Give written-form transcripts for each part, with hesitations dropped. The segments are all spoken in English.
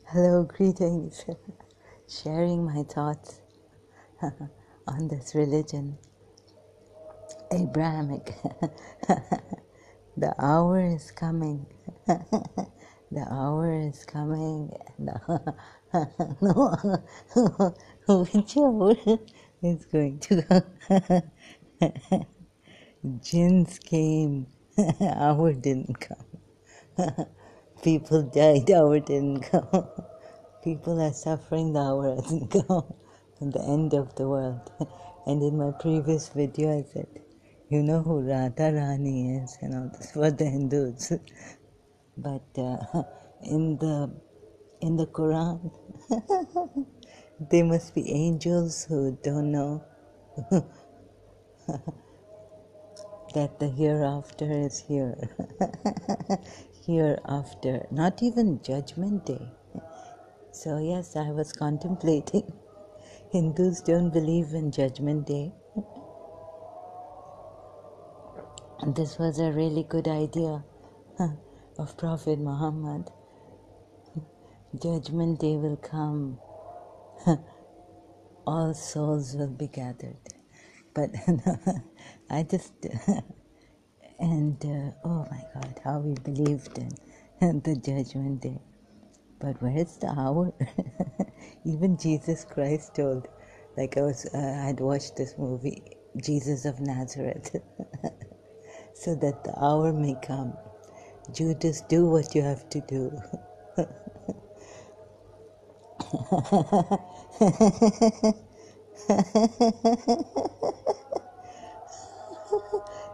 Hello, greetings. Sharing my thoughts on this religion, Abrahamic. The hour is coming. The hour is coming. No, which hour is going to come? Jinns came. Hour didn't come. People died. Hour didn't come. People are suffering, the hour hasn't come, and the end of the world. And in my previous video I said, you know who Radha Rani is, and all this for the Hindus. But in the Quran, they must be angels who don't know that the hereafter is here. Hereafter, not even Judgment Day. So yes, I was contemplating. Hindus don't believe in Judgment Day. And this was a really good idea of Prophet Muhammad. Judgment Day will come. All souls will be gathered. But I just... and oh my God, how we believed in the Judgment Day. But where is the hour? Even Jesus Christ told, like I'd watched this movie, Jesus of Nazareth, so that the hour may come. Judas, do what you have to do.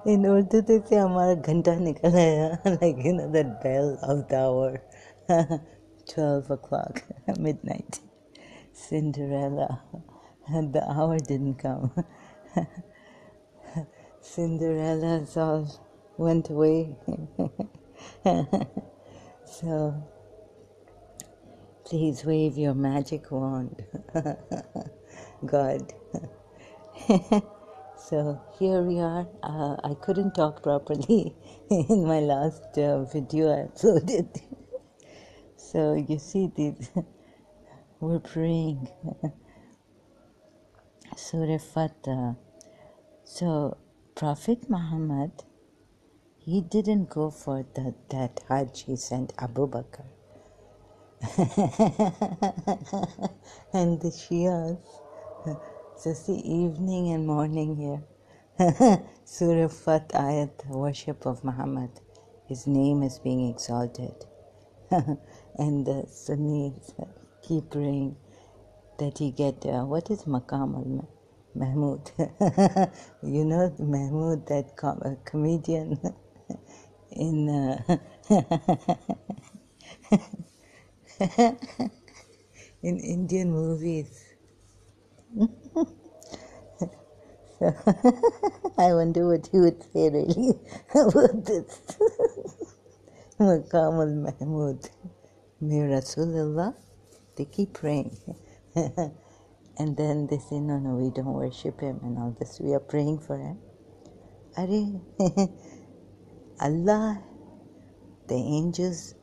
In Urdu, they say, "Hamara ghanta nikal aaya," like that bell of the hour, 12 o'clock, midnight. Cinderella, and the hour didn't come. Cinderella's all went away. So, please wave your magic wand, God. So here we are. I couldn't talk properly in my last video I uploaded. So you see, we're praying. Surah Fatah. So Prophet Muhammad, he didn't go for that Hajj. He sent Abu Bakr. And the Shias, so see, evening and morning here. Surah Fat Ayat, worship of Muhammad. His name is being exalted. And the Sunnis keep praying that he get, what is Maqam al-Mahmud? You know Mahmud, that comedian in in Indian movies. So, I wonder what he would say really about this. Maqam al-Mahmud. May Rasulullah, they keep praying. And then they say, no, we don't worship him and all this. We are praying for him. Are Allah, the angels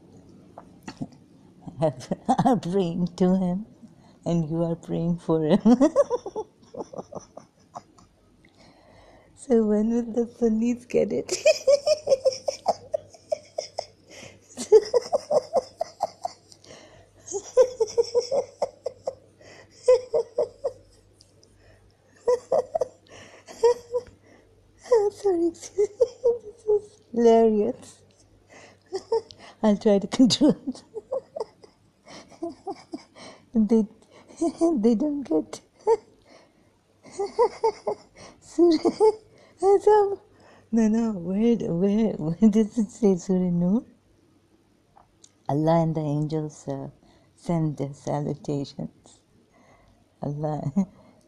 are praying to him, and you are praying for him. So when will the Sunnis get it? Sorry, this is hilarious. I'll try to control it. They don't get no, where does it say Surah Nur? Allah and the angels send their salutations. Allah.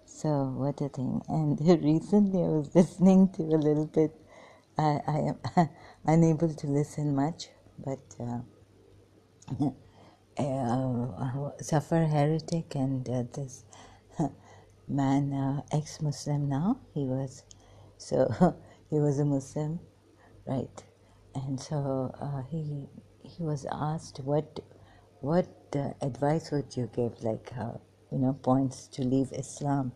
So what a thing. And recently I was listening to a little bit. I am unable to listen much, but Safar Heretic and this man, ex-Muslim now, he was a Muslim, right? And so he was asked what the advice what you gave, like how, points to leave Islam.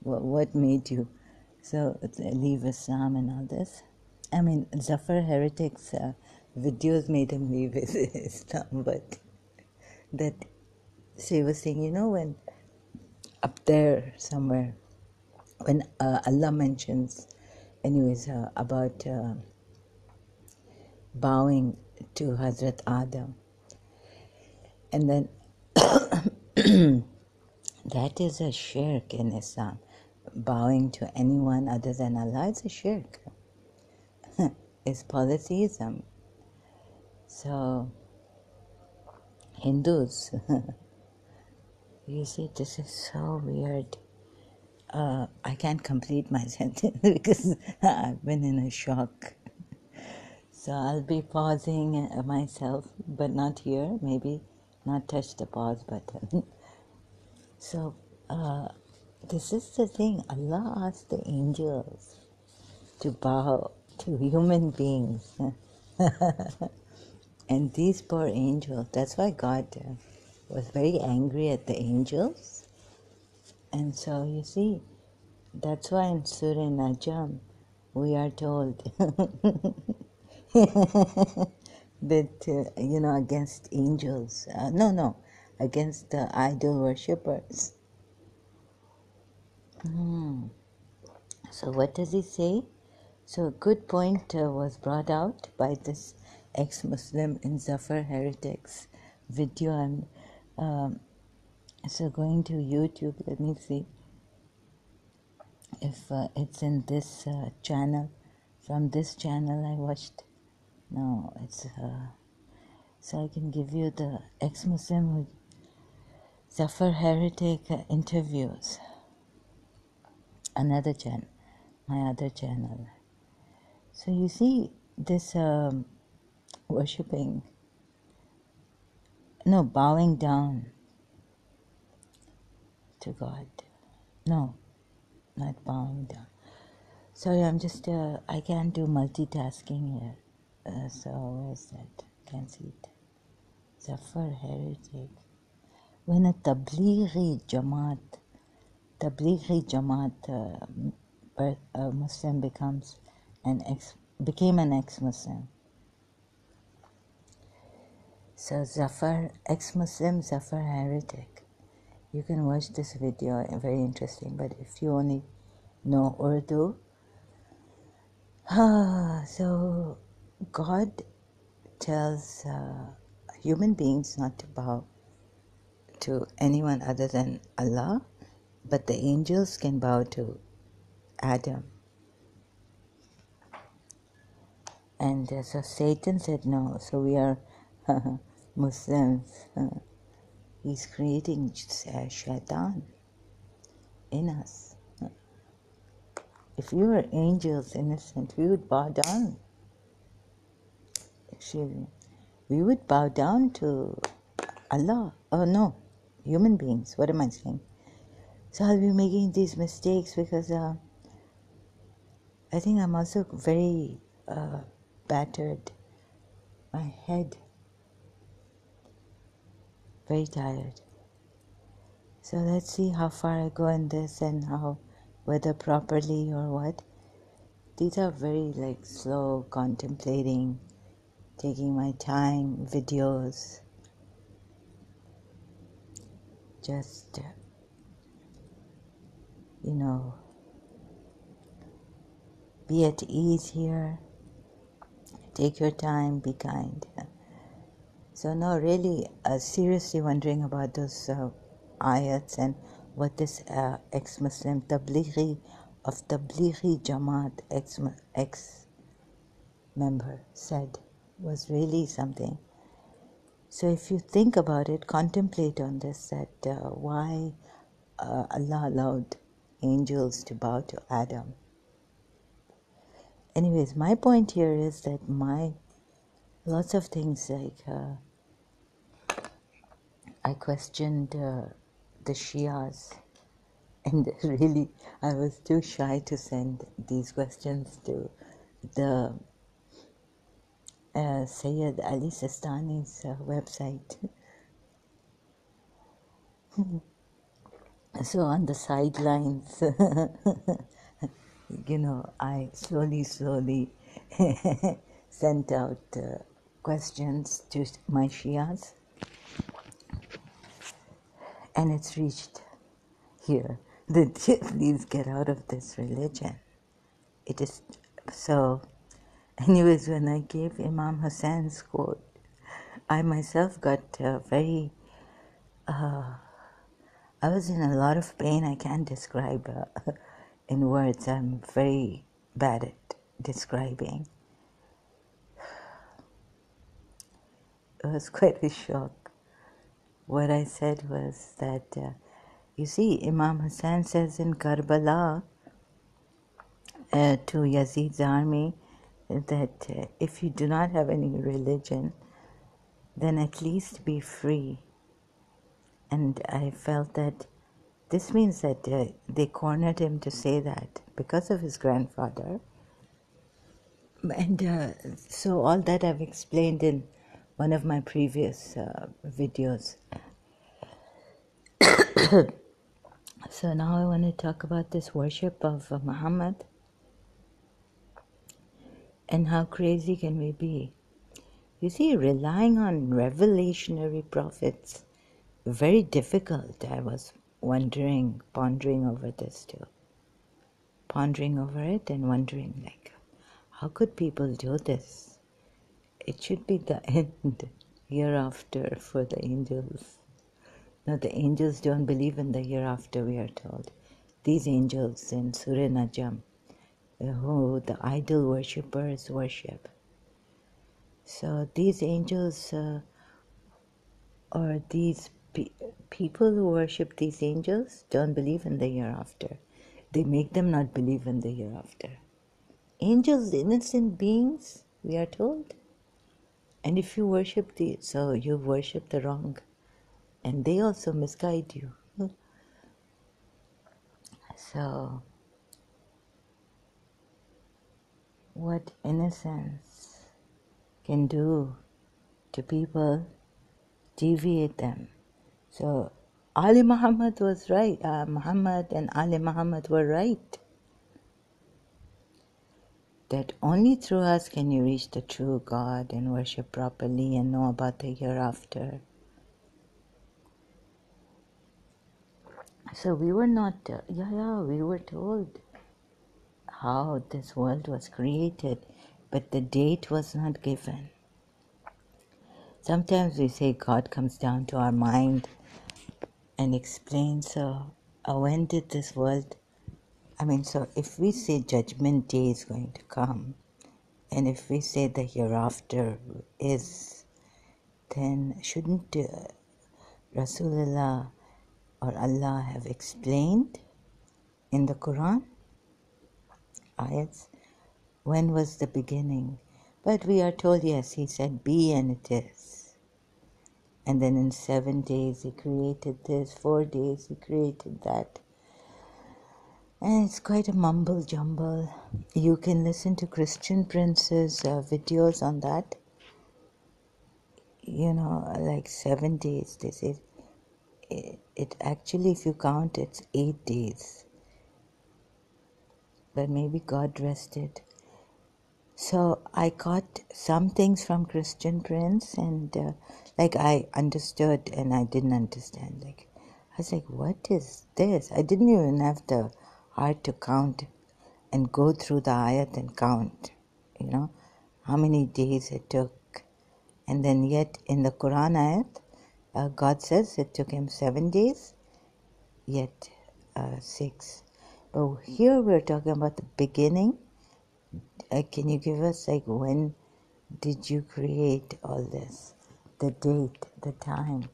What made you so leave Islam and all this? I mean, Zafar Heretic's videos made him leave Islam, but that, so he was saying, when up there somewhere, when Allah mentions, anyways, about bowing to Hazrat Adam, and then that is a shirk in Islam. Bowing to anyone other than Allah is a shirk. It's polytheism. So, Hindus, you see, this is so weird. I can't complete my sentence because I've been in a shock. So I'll be pausing myself, but not here, maybe not touch the pause button. So this is the thing, Allah asked the angels to bow to human beings. And these poor angels, that's why God was very angry at the angels. And so you see, that's why in Surah Najm we are told that, against angels, against the idol worshippers. So what does he say? So a good point was brought out by this ex-Muslim in Zafar Heretic's video. And so going to YouTube, let me see if it's in this channel. From this channel I watched. No, it's so I can give you the ex-Muslim who Zafar Heretic interviews. Another channel, my other channel. So you see this bowing down to God. No, not bowing down. Sorry, I'm just, I can't do multitasking here. So where's that? Can't see it. Zafar Heretic. When a Tablighi Jamaat Muslim became an ex-Muslim. So ex-Muslim Zafar Heretic. You can watch this video, very interesting, but if you only know Urdu. So God tells human beings not to bow to anyone other than Allah, but the angels can bow to Adam. And so Satan said no, so we are Muslims. He's creating shaitan in us. If we were angels, innocent, we would bow down. Actually, we would bow down to Allah. Oh no, human beings. What am I saying? So I'll be making these mistakes because I think I'm also very battered. My head, very tired. So let's see how far I go in this and whether properly or what. These are very slow, contemplating, taking my time videos. Just, be at ease here. Take your time, be kind. So no, really, seriously wondering about those ayats and what this ex-Muslim Tablighi Jamaat ex-member said was really something. So if you think about it, contemplate on this, that why Allah allowed angels to bow to Adam. Anyways, my point here is that lots of things I questioned the Shias, and really I was too shy to send these questions to the Sayyid Ali Sistani's website. So on the sidelines, I slowly sent out questions to my Shias, and it's reached here. That please get out of this religion. It is so. Anyways, when I gave Imam Hussein's quote, I myself got I was in a lot of pain. I can't describe in words. I'm very bad at describing. It was quite a shock. What I said was that, you see, Imam Hussein says in Karbala to Yazid's army that if you do not have any religion, then at least be free. And I felt that this means that they cornered him to say that because of his grandfather. And so all that I've explained in one of my previous videos. So now I want to talk about this worship of Muhammad and how crazy can we be. You see, relying on revelationary prophets, very difficult. I was pondering over this too. Pondering over it and wondering, like, how could people do this? It should be the end hereafter for the angels. No, the angels don't believe in the hereafter, we are told. These angels in Surah Najm, who the idol worshippers worship. So these angels, or these people who worship these angels, don't believe in the hereafter. They make them not believe in the hereafter. Angels, innocent beings, we are told. And if you worship these, so you worship the wrong. And they also misguide you. So, what innocence can do to people, deviate them. So, Ali Muhammad was right. Muhammad and Ali Muhammad were right. That only through us can you reach the true God and worship properly and know about the hereafter. So we were not, we were told how this world was created, but the date was not given. Sometimes we say God comes down to our mind and explains, so when did this world, so if we say Judgment Day is going to come, and if we say the hereafter is, then shouldn't Rasulullah or Allah have explained in the Quran ayats when was the beginning? But we are told, yes, he said be and it is. And then in 7 days he created this, 4 days he created that. And it's quite a mumble jumble. You can listen to Christian Prince's videos on that. Like 7 days, they say. It actually, if you count, it's 8 days. But maybe God rested. So I caught some things from Christian Prince, and I understood and I didn't understand. I was like, what is this? I didn't even have the heart to count and go through the ayat and count, how many days it took. And then yet in the Quran ayat, God says it took him 7 days, yet 6. But here we're talking about the beginning. Can you give us, when did you create all this? The date, the time.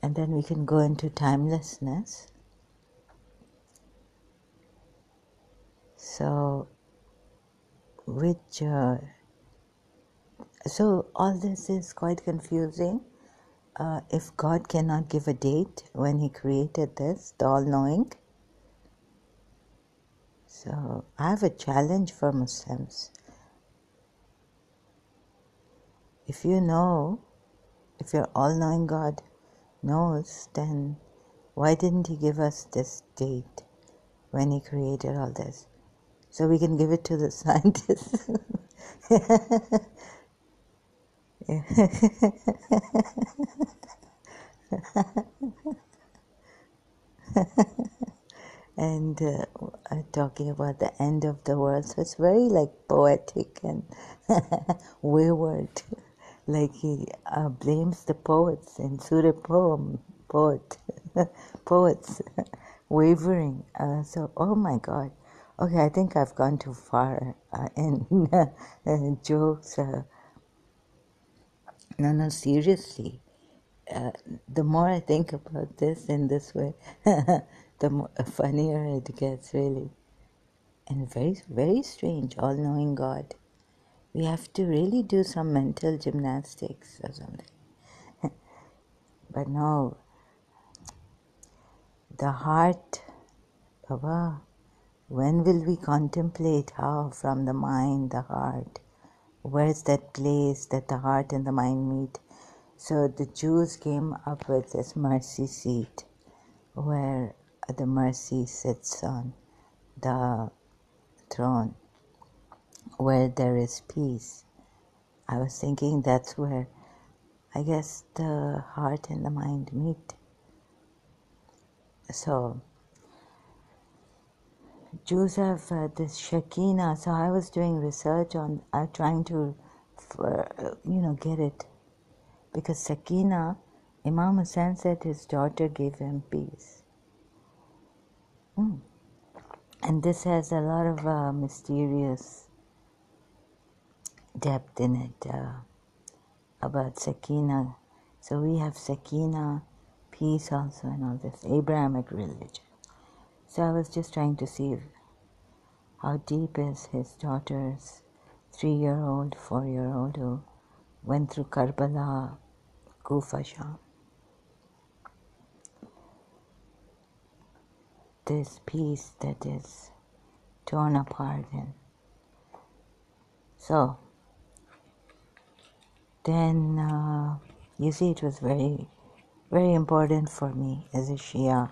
And then we can go into timelessness. So, so all this is quite confusing. If God cannot give a date when he created this, the all-knowing. So I have a challenge for Muslims. If you know, if you're all-knowing God knows, then why didn't he give us this date when he created all this? So we can give it to the scientists. And talking about the end of the world. So it's very like poetic and wayward. Like he blames the poets in Surah poem, poets wavering. So, oh my God. Okay, I think I've gone too far in jokes. No, seriously. The more I think about this in this way, the more funnier it gets, really. And very, very strange, all-knowing God. We have to really do some mental gymnastics or something. But no, the heart, Baba, when will we contemplate how from the mind, the heart, where's that place that the heart and the mind meet? So the Jews came up with this mercy seat where the mercy sits on the throne, where there is peace. I was thinking that's where I guess the heart and the mind meet. So Jews have this Shekinah. So I was doing research on trying to, get it, because Shekinah, Imam Hussain said his daughter gave him peace. And this has a lot of mysterious depth in it about Shekinah. So we have Shekinah, peace also, and all this Abrahamic religion. So I was just trying to see how deep is his daughter's 3-year-old, 4-year-old who went through Karbala, Kufa, Sham. This piece that is torn apart. And so then, you see, it was very, very important for me as a Shia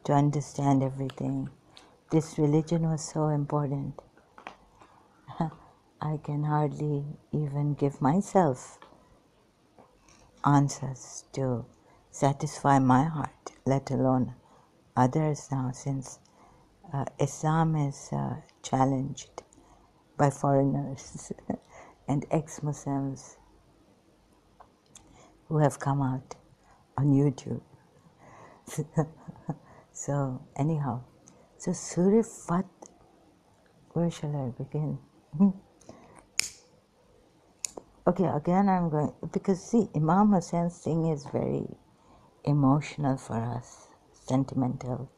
to understand everything. This religion was so important. I can hardly even give myself answers to satisfy my heart, let alone others now, since Islam is challenged by foreigners and ex-Muslims who have come out on YouTube. So anyhow, so Surah Fat, where shall I begin? Okay, again I'm going, because see, Imam Hussein's thing is very emotional for us, sentimental.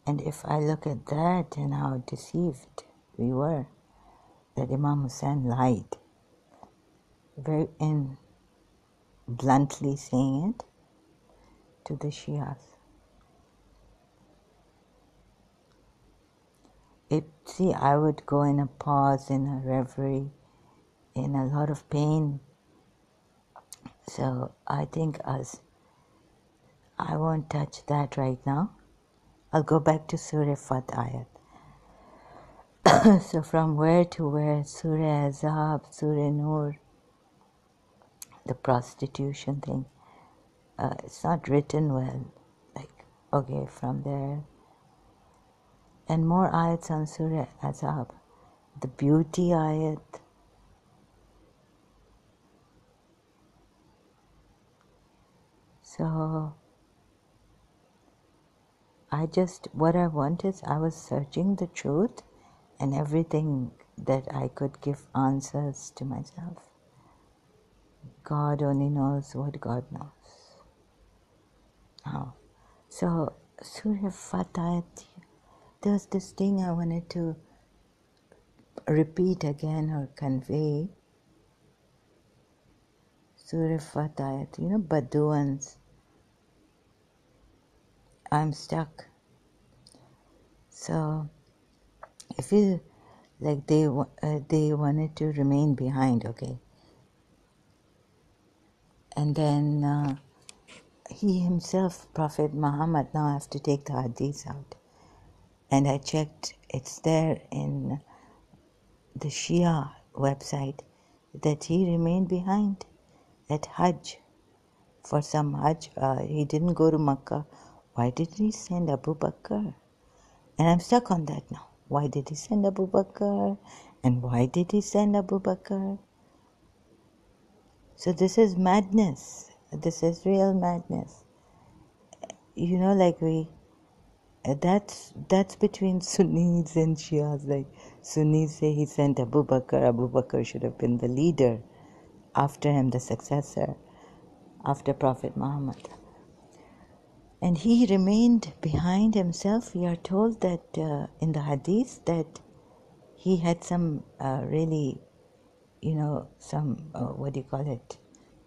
And if I look at that and how deceived we were, that Imam Hussein lied, very in bluntly saying it to the Shias. See, I would go in a pause, in a reverie, in a lot of pain. So I think I won't touch that right now. I'll go back to Surah Fat ayat. So from where to where? Surah Azab, Surah Nur, the prostitution thing. It's not written well. Like, okay, from there. And more ayats on Surah Azab. The beauty ayat. So what I want is, I was searching the truth and everything that I could give answers to myself. God only knows what God knows. Oh. So, Surah Fatayat, there was this thing I wanted to repeat again or convey. Surah Fatayat, Baduans. I'm stuck. So, I feel like they wanted to remain behind, okay? And then he himself, Prophet Muhammad, now I have to take the hadith out. And I checked, it's there in the Shia website that he remained behind at Hajj. For some Hajj, he didn't go to Makkah. Why did he send Abu Bakr? And I'm stuck on that now. Why did he send Abu Bakr? And why did he send Abu Bakr? So this is madness. This is real madness. You know, like that's between Sunnis and Shias. Like Sunnis say he sent Abu Bakr. Abu Bakr should have been the leader. After him, the successor. After Prophet Muhammad. And he remained behind himself. We are told that in the hadith that he had some really, some, what do you call it,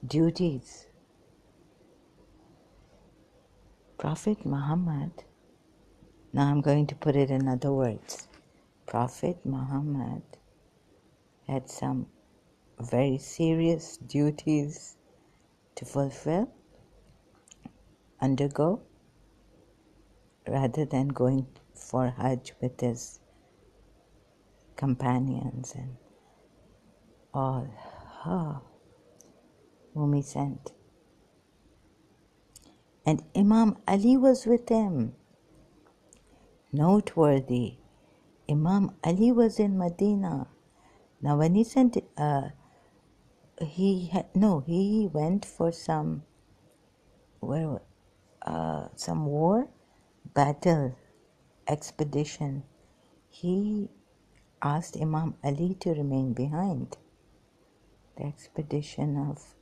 duties. Prophet Muhammad, now I'm going to put it in other words. Prophet Muhammad had some very serious duties to fulfill, undergo, rather than going for Hajj with his companions and all whom he sent. And Imam Ali was with him. Noteworthy. Imam Ali was in Medina. Now when he sent, he went for some war, battle, expedition. He asked Imam Ali to remain behind. The expedition of,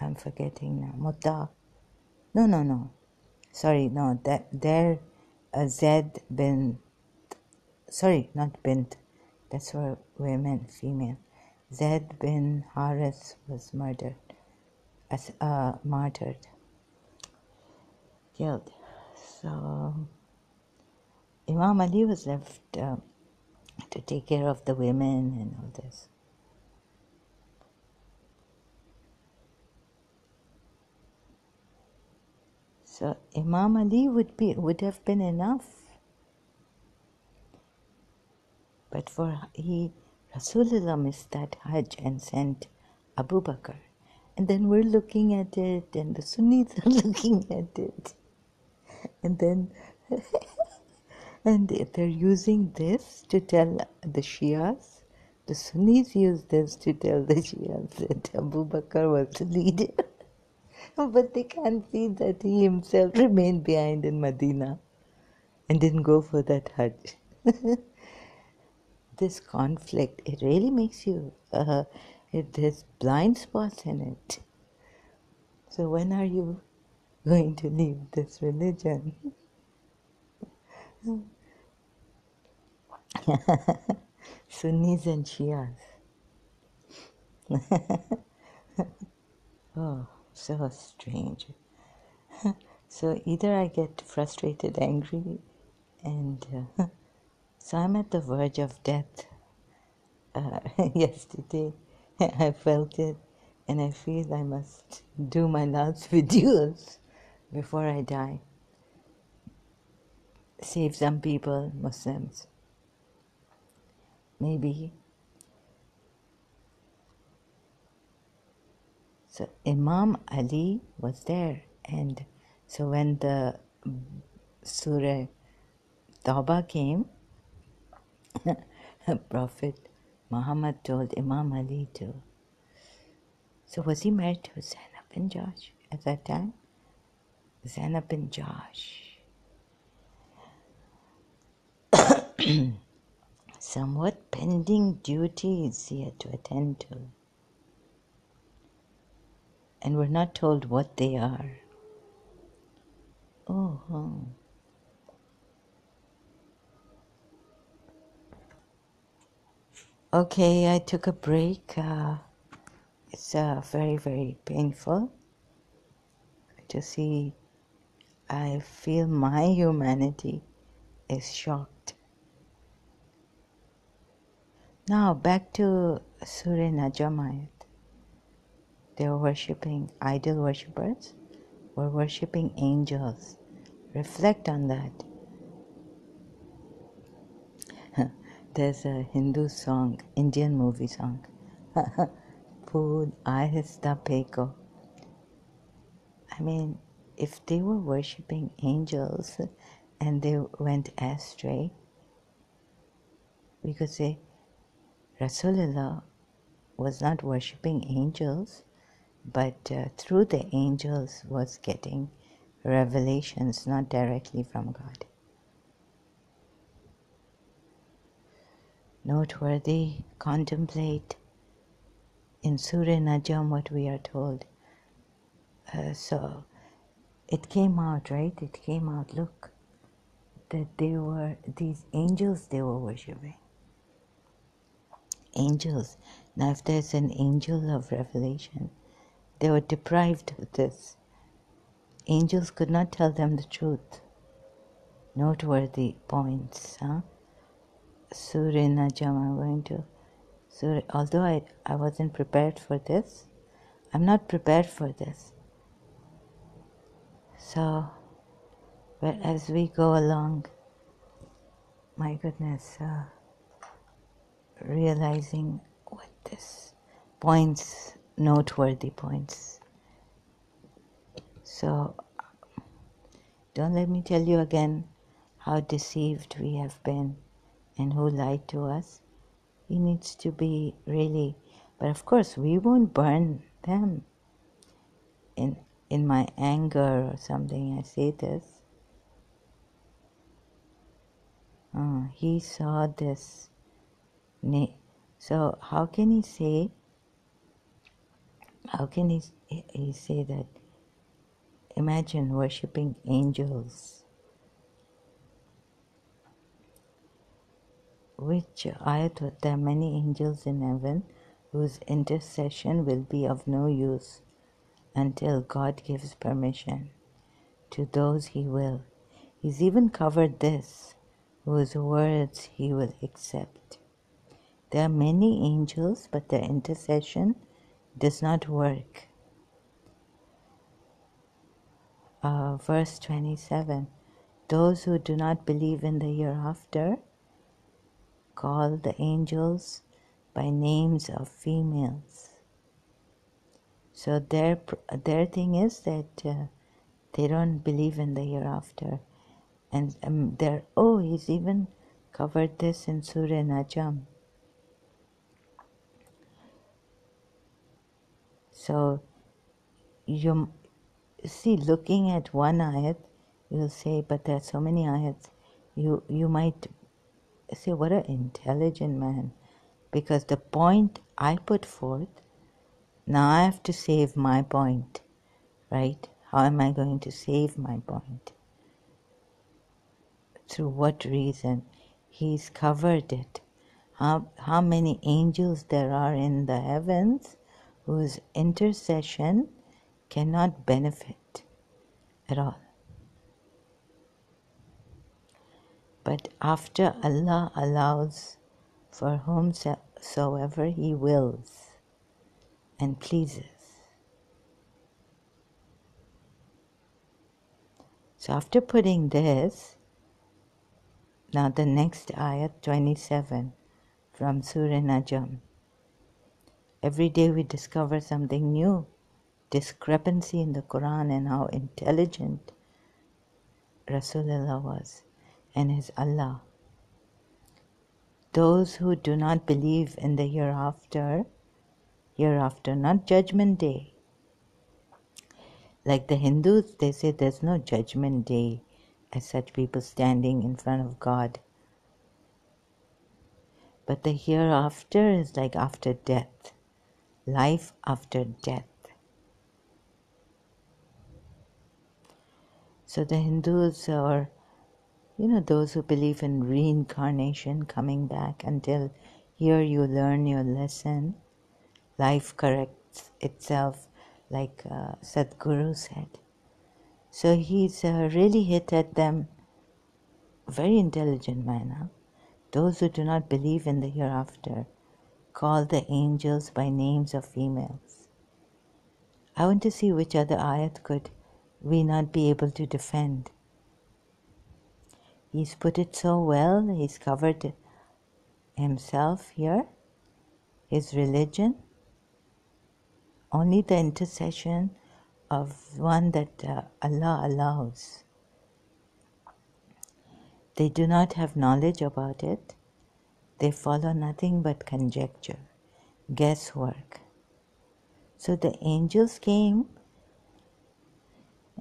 I'm forgetting now, Mutta. No. Sorry, no, there, Zaid bin, sorry, not bint, that's for women, female. Zaid bin Harith was murdered, martyred, killed. So Imam Ali was left to take care of the women and all this. So Imam Ali would have been enough. But Rasulullah missed that Hajj and sent Abu Bakr. And then we're looking at it, and the Sunnis are looking at it. And then, and they're using this to tell the Shias. The Sunnis use this to tell the Shias that Abu Bakr was the leader. But they can't see that he himself remained behind in Medina and didn't go for that Hajj. This conflict, it really makes you, there's blind spots in it. So when are you going to leave this religion? Sunnis and Shias. Oh, so strange. So either I get frustrated, angry, and so I'm at the verge of death. Yesterday I felt it, and I feel I must do my last videos before I die. Save some people, Muslims. Maybe. So Imam Ali was there, and so when the Surah Tawbah came, Prophet Muhammad told Imam Ali to. So was he married to Zainab bin Jahsh at that time? Zainab bin Jahsh. Somewhat pending duties he had to attend to. And we're not told what they are. Oh. Okay, I took a break. It's very, very painful to see. I feel my humanity is shocked. Now back to Surah Najm ayat. They were worshipping idol worshippers, were worshipping angels. Reflect on that. There's a Hindu song, Indian movie song. Food ahista peko. I mean, if they were worshipping angels and they went astray, we could say Rasulullah was not worshipping angels, but through the angels was getting revelations, not directly from God. Noteworthy, contemplate in Surah Najm what we are told. So it came out, right? It came out, look, that they were, these angels they were worshipping. Angels. Now if there's an angel of revelation, they were deprived of this. Angels could not tell them the truth. Noteworthy points, huh? Surah Najm, I'm going to. Surah, although I wasn't prepared for this, I'm not prepared for this. So, but as we go along, my goodness, realizing what this points, noteworthy points. So, don't let me tell you again how deceived we have been and who lied to us. He needs to be really, but of course we won't burn them. In my anger or something, I say this. He saw this. So how can he say that? Imagine worshipping angels. Which ayat? There are many angels in heaven whose intercession will be of no use until God gives permission to those he will. He's even covered this, whose words he will accept. There are many angels, but their intercession does not work. Verse 27, those who do not believe in the hereafter call the angels by names of females. So their thing is that they don't believe in the hereafter. And he's even covered this in Surah Najm. So you see, looking at one ayat, you'll say, but there are so many ayats. You might say, what an intelligent man. Because the point I put forth, now I have to save my point, right? How am I going to save my point? Through what reason? He's covered it. How many angels there are in the heavens whose intercession cannot benefit at all. But after Allah allows for whomsoever He wills and pleases. So after putting this, now the next ayat 27 from Surah Najm. Every day we discover something new, discrepancy in the Quran and how intelligent Rasulullah was and his Allah. Those who do not believe in the hereafter, not judgment day. Like the Hindus, they say there's no judgment day as such, people standing in front of God. But the hereafter is like after death, life after death. So the Hindus, or those who believe in reincarnation, coming back until here you learn your lesson, life corrects itself, like Sadhguru said. So he's really hit at them, very intelligent man. Huh? Those who do not believe in the hereafter call the angels by names of females. I want to see which other ayat could we not be able to defend. He's put it so well, he's covered himself here, his religion, only the intercession of one that Allah allows. They do not have knowledge about it. They follow nothing but conjecture, guesswork. So the angels came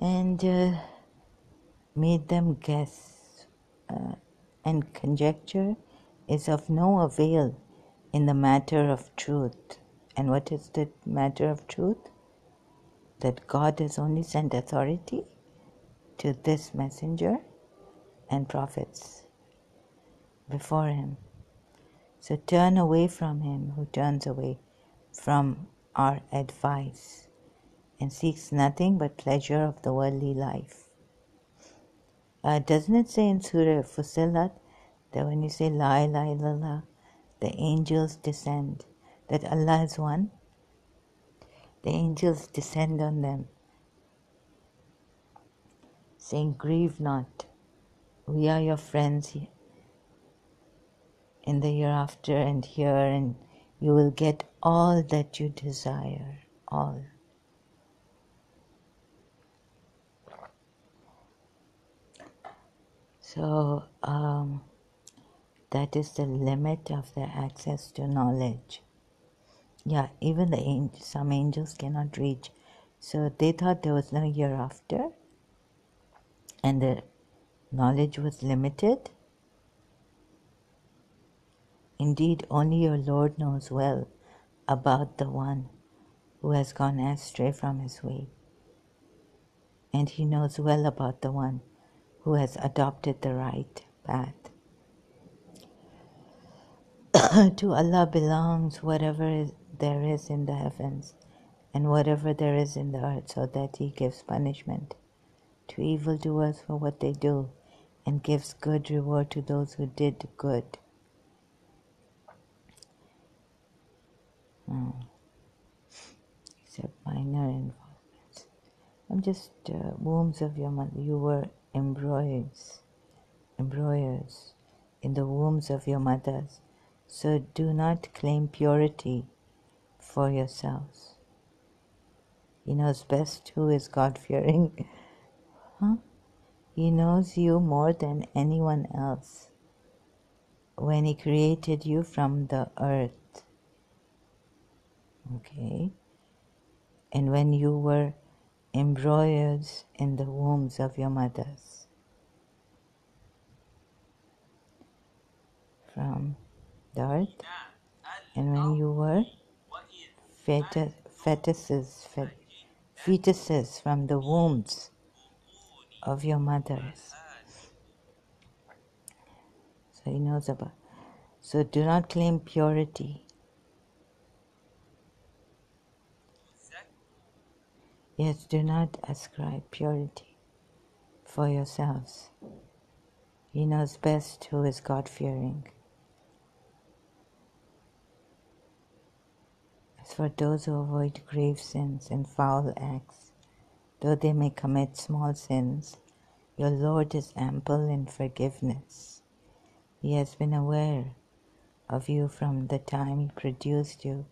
and made them guess. And conjecture is of no avail in the matter of truth. And what is the matter of truth? That God has only sent authority to this messenger and prophets before him. So turn away from him who turns away from our advice and seeks nothing but pleasure of the worldly life. Doesn't it say in Surah Fussilat that when you say La ilaha illallah, the angels descend, that Allah is one? The angels descend on them, saying, grieve not, we are your friends in the hereafter and here, and you will get all that you desire, all. So that is the limit of their access to knowledge. Yeah, even some angels cannot reach. So they thought there was no hereafter, and the knowledge was limited. Indeed, only your Lord knows well about the one who has gone astray from his way. And he knows well about the one who has adopted the right path. To Allah belongs whatever there is in the heavens and whatever there is in the earth, so that he gives punishment to evildoers for what they do and gives good reward to those who did good. Except minor involvements. I'm just wombs of your mother. You were embroyers in the wombs of your mothers. So do not claim purity for yourselves. He knows best who is God-fearing. He knows you more than anyone else. When he created you from the earth, okay, and when you were embroidered in the wombs of your mothers, from the earth, and when you were fetuses from the wombs of your mothers. So he knows about. So do not claim purity. Yes, do not ascribe purity for yourselves. He knows best who is God-fearing. As for those who avoid grave sins and foul acts, though they may commit small sins, your Lord is ample in forgiveness. He has been aware of you from the time he produced you.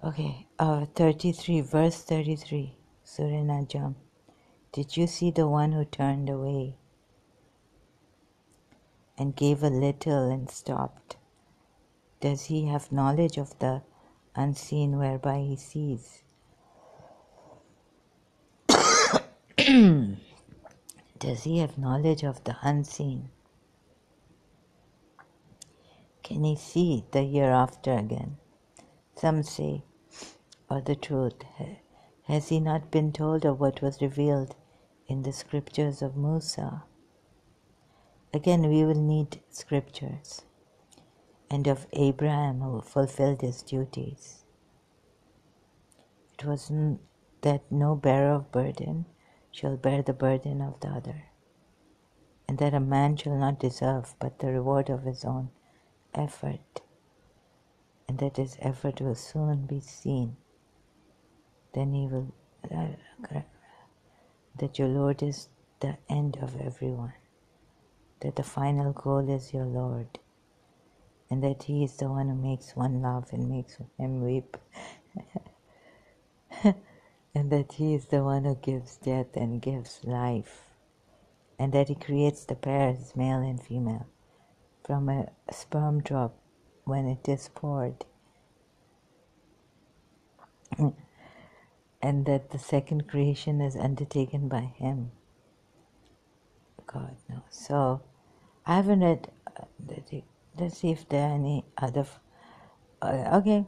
Okay, 33, verse 33, Surah Najm. Did you see the one who turned away and gave a little and stopped? Does he have knowledge of the unseen whereby he sees? Does he have knowledge of the unseen? Can he see the hereafter again? Some say, or the truth, has he not been told of what was revealed in the scriptures of Musa? Again, we will need scriptures, and of Abraham who fulfilled his duties. It was that no bearer of burden shall bear the burden of the other, and that a man shall not deserve but the reward of his own effort, and that his effort will soon be seen. then he will, that your Lord is the end of everyone, that the final goal is your Lord, and that he is the one who makes one laugh and makes him weep, and that he is the one who gives death and gives life, and that he creates the pairs, male and female, from a sperm drop when it is poured, and that the second creation is undertaken by him. God knows. So I haven't read. Let's see if there are any other. Okay,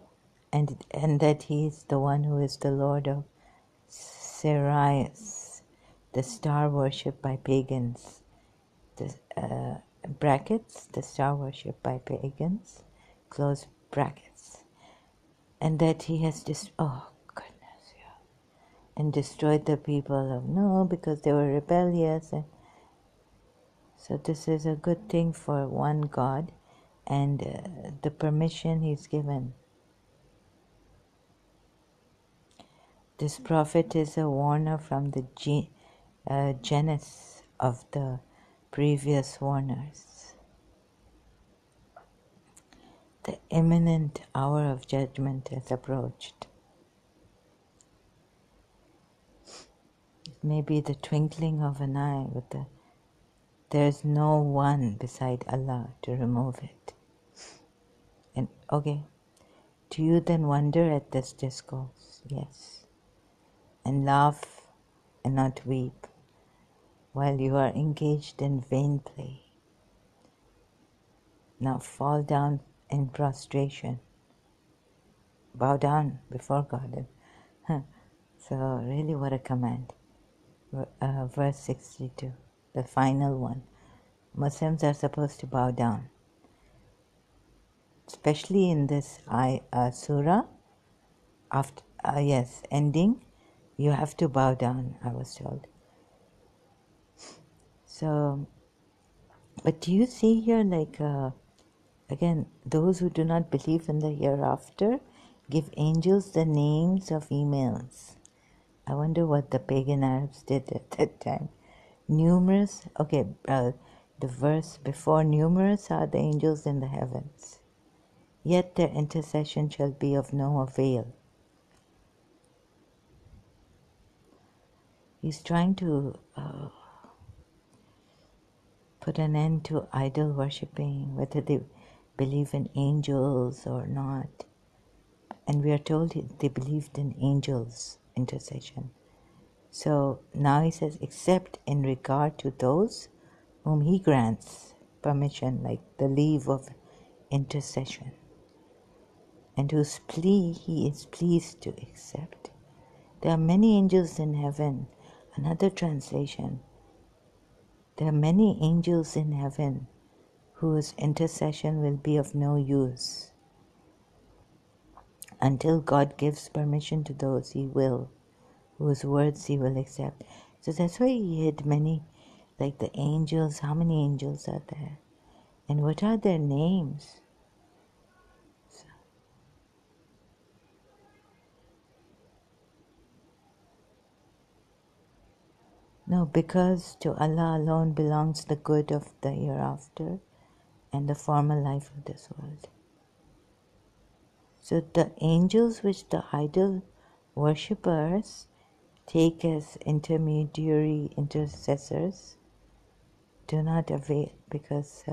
and that he is the one who is the Lord of Sirius, the star worshipped by pagans. The brackets, the star worshipped by pagans, close brackets, and that he has just and destroyed the people of No because they were rebellious, and so this is a good thing for one God, and the permission he's given. This prophet is a warner from the genus of the previous warners. The imminent hour of judgment has approached. It may be the twinkling of an eye, but there's no one beside Allah to remove it. And okay, do you then wonder at this discourse? Yes. And laugh and not weep while you are engaged in vain play. Now fall down in prostration. Bow down before God. So really what a command. Verse 62, the final one. Muslims are supposed to bow down. Especially in this surah, after ending, you have to bow down, I was told. So, but do you see here, like, again, those who do not believe in the hereafter give angels the names of females. I wonder what the pagan Arabs did at that time. Numerous, the verse before, numerous are the angels in the heavens, yet their intercession shall be of no avail. He's trying to put an end to idol worshipping, whether they believe in angels or not. And we are told they believed in angels' intercession. So now he says, except in regard to those whom he grants permission, like the leave of intercession, and whose plea he is pleased to accept. There are many angels in heaven. Another translation. There are many angels in heaven whose intercession will be of no use until God gives permission to those he will, whose words he will accept. So that's why he hid many, like the angels. How many angels are there? And what are their names? No, because to Allah alone belongs the good of the hereafter and the former life of this world. So the angels which the idol worshippers take as intermediary intercessors do not avail, because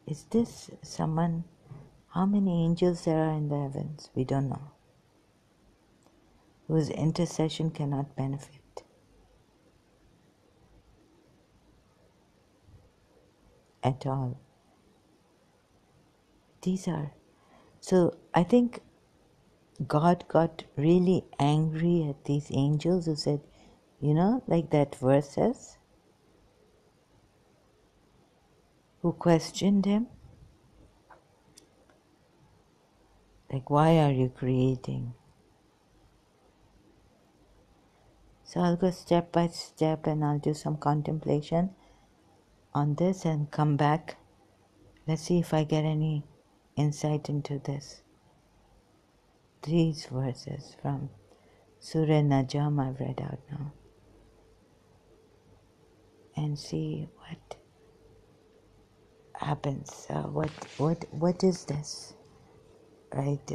is this someone? How many angels there are in the heavens? We don't know. Whose intercession cannot benefit at all. These are, so I think God got really angry at these angels who said, like that verse says, who questioned him, like, why are you creating? So I'll go step by step and I'll do some contemplation on this and come back. Let's see if I get any insight into this. these verses from Surah Najm I've read out now and see what happens. What is this? Right?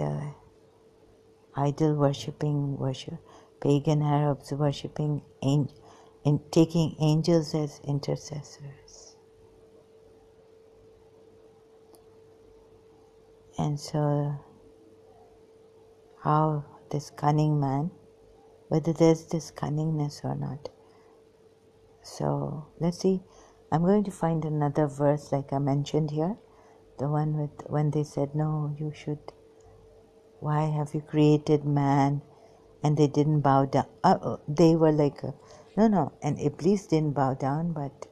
Idol worshipping, pagan Arabs worshipping, taking angels as intercessors. And so, how this cunning man, whether there's this cunningness or not. So, let's see. I'm going to find another verse like I mentioned here. The one with when they said, no, you should, why have you created man? And they didn't bow down. They were like, no, and Iblis didn't bow down, but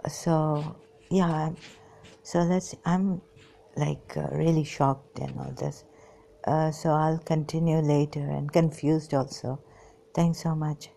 so, yeah, so I'm like really shocked and all this. So I'll continue later and confused also. Thanks so much.